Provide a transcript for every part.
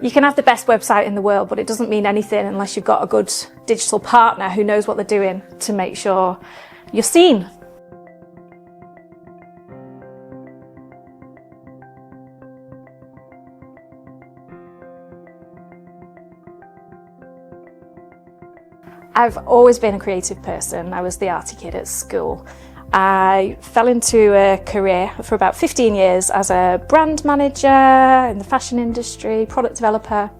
You can have the best website in the world, but it doesn't mean anything unless you've got a good digital partner who knows what they're doing to make sure you're seen. I've always been a creative person. I was the arty kid at school. I fell into a career for about 15 years as a brand manager in the fashion industry, product developer.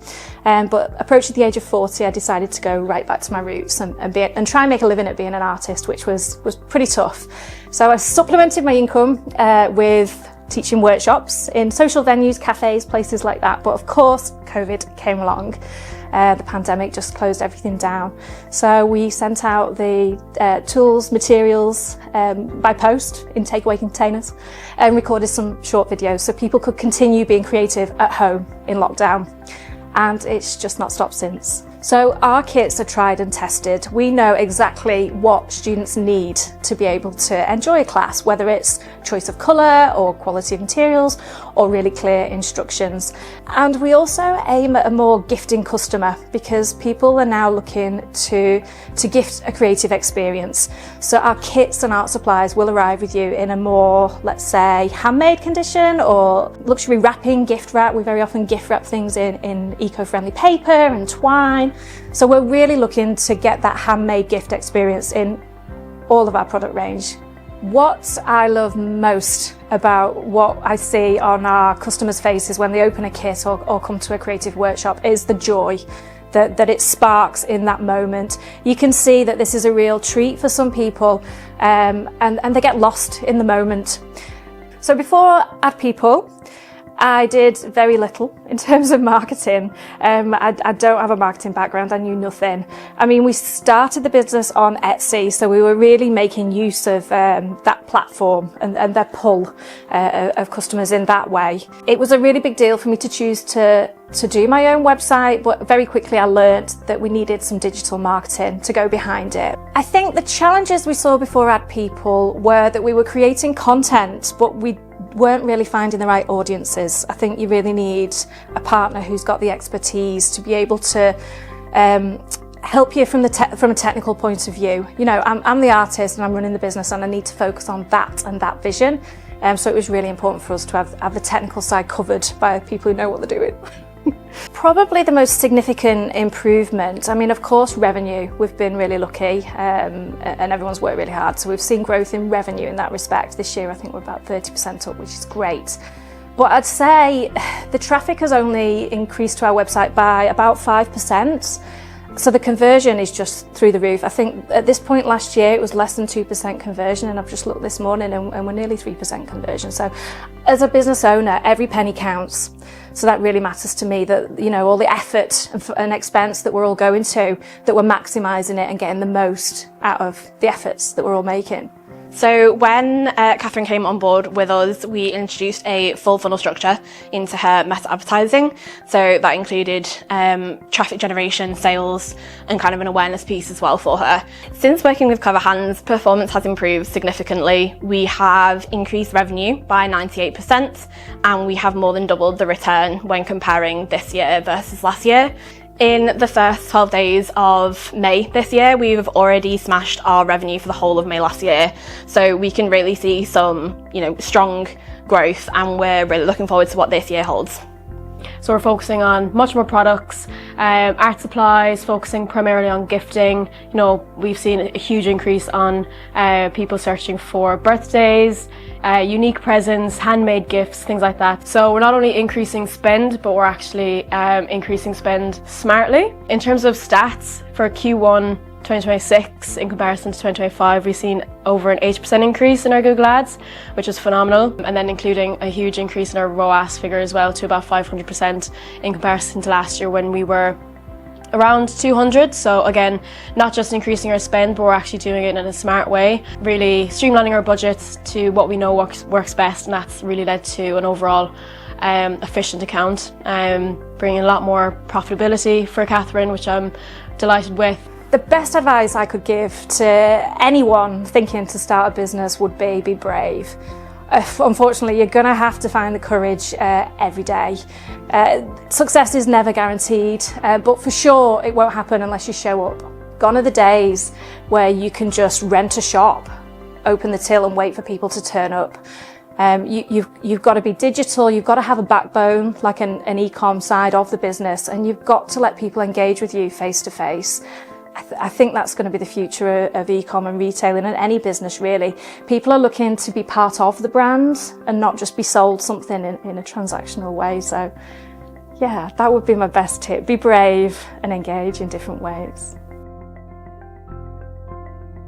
But approaching the age of 40, I decided to go right back to my roots and try and make a living at being an artist, which was pretty tough. So I supplemented my income with teaching workshops in social venues, cafes, places like that. But of course, COVID came along. The pandemic just closed everything down. So we sent out the tools, materials by post in takeaway containers and recorded some short videos so people could continue being creative at home in lockdown. And it's just not stopped since. So our kits are tried and tested. We know exactly what students need to be able to enjoy a class, whether it's choice of colour or quality of materials or really clear instructions. And we also aim at a more gifting customer because people are now looking to gift a creative experience. So our kits and art supplies will arrive with you in a more, let's say, handmade condition or luxury wrapping, gift wrap. We very often gift wrap things in eco-friendly paper and twine. So we're really looking to get that handmade gift experience in all of our product range. What I love most about what I see on our customers' faces when they open a kit or come to a creative workshop is the joy that it sparks in that moment. You can see that this is a real treat for some people and they get lost in the moment. So before Add People, I did very little in terms of marketing. I don't have a marketing background, I knew nothing. I mean, we started the business on Etsy, so we were really making use of that platform and their pull of customers in that way. It was a really big deal for me to choose to do my own website, but very quickly I learnt that we needed some digital marketing to go behind it. I think the challenges we saw before Add People were that we were creating content, but we weren't really finding the right audiences. I think you really need a partner who's got the expertise to be able to help you from a technical point of view. You know, I'm the artist and I'm running the business and I need to focus on that and that vision. So it was really important for us to have the technical side covered by people who know what they're doing. Probably the most significant improvement, I mean, of course, revenue. We've been really lucky and everyone's worked really hard. So we've seen growth in revenue in that respect. This year, I think we're about 30% up, which is great. But I'd say the traffic has only increased to our website by about 5%. So the conversion is just through the roof. I think at this point last year, it was less than 2% conversion, and I've just looked this morning and we're nearly 3% conversion. So as a business owner, every penny counts. So that really matters to me, that, you know, all the effort and expense that we're all going to, that we're maximising it and getting the most out of the efforts that we're all making. So when Catherine came on board with us, we introduced a full funnel structure into her meta advertising. So that included traffic generation, sales, and kind of an awareness piece as well for her. Since working with Clever Hands, performance has improved significantly. We have increased revenue by 98%, and we have more than doubled the return when comparing this year versus last year. In the first 12 days of May this year, we've already smashed our revenue for the whole of May last year. So we can really see some, strong growth, and we're really looking forward to what this year holds. So we're focusing on much more products, art supplies, focusing primarily on gifting. We've seen a huge increase on people searching for birthdays, unique presents, handmade gifts, things like that. So we're not only increasing spend, but we're actually increasing spend smartly. In terms of stats for Q1 2026 in comparison to 2025, we've seen over an 80% increase in our Google Ads, which is phenomenal, and then including a huge increase in our ROAS figure as well, to about 500% in comparison to last year when we were around 200. So again, not just increasing our spend, but we're actually doing it in a smart way, really streamlining our budgets to what we know works best, and that's really led to an overall efficient account, bringing a lot more profitability for Catherine, which I'm delighted with. The best advice I could give to anyone thinking to start a business would be brave. Unfortunately, you're going to have to find the courage every day. Success is never guaranteed, but for sure it won't happen unless you show up. Gone are the days where you can just rent a shop, open the till and wait for people to turn up. You've got to be digital, you've got to have a backbone, like an e-com side of the business, and you've got to let people engage with you face to face. I think that's going to be the future of e-com and retailing and any business really. People are looking to be part of the brand and not just be sold something in a transactional way. So yeah, that would be my best tip. Be brave and engage in different ways.